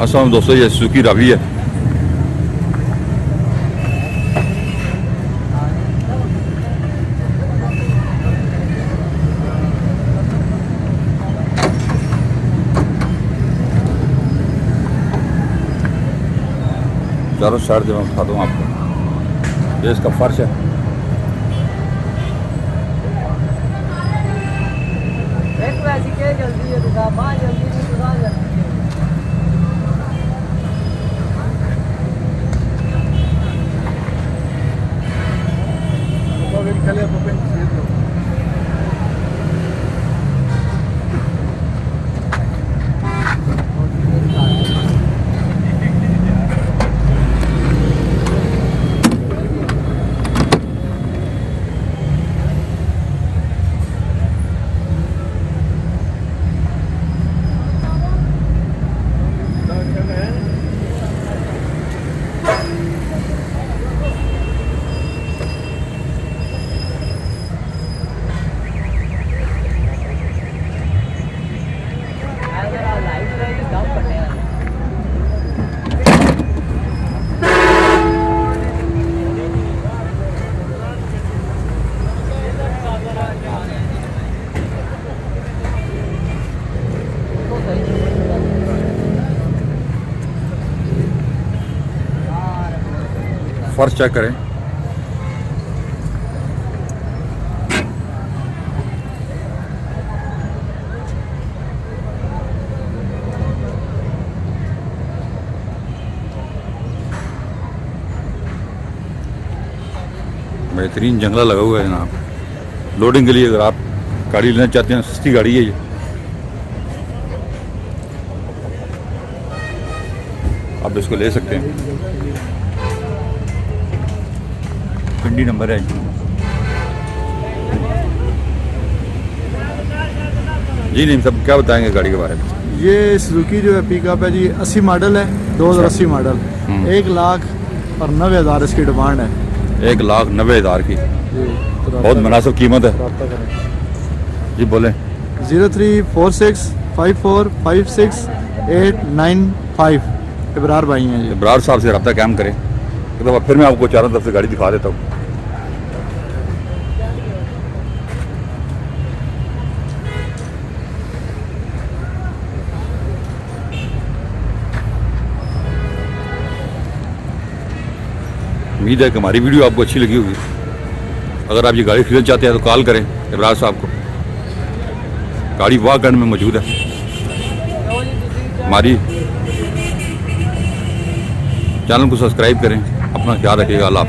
अस्सलाम दोस्तों, ये सुजुकी रावी है। चारों साइड जब मैं दिखा दूँ आपको, ये इसका फर्श है। जल्दी है जल्दी फर्श चेक करें। बेहतरीन जंगला लगा हुआ है जनाब। लोडिंग के लिए अगर आप गाड़ी लेना चाहते हैं, सस्ती गाड़ी है ये। आप इसको ले सकते हैं। पिंडी नंबर है। जी नहीं, सब क्या बताएंगे गाड़ी के बारे में? ये सुजुकी जो है पिकअप है जी, 80 मॉडल है, 2080 मॉडल। 1,90,000 इसकी डिमांड है। 1,90,000 की बहुत मुनासिब कीमत है जी। बोलें। 0346545689 इब्रार भाई हैं जी। इब्रार साहब से रब्ता कायम करें। एक दफ़ा फिर मैं आपको चारों तरफ से गाड़ी दिखा देता हूँ। उम्मीद है कि हमारी वीडियो आपको अच्छी लगी होगी। अगर आप ये गाड़ी खरीदना चाहते हैं तो कॉल करें इब्रार साहब को। गाड़ी वाहगंज में मौजूद है। हमारी चैनल को सब्सक्राइब करें। अपना ख्याल रखिएगा। अल्लाह।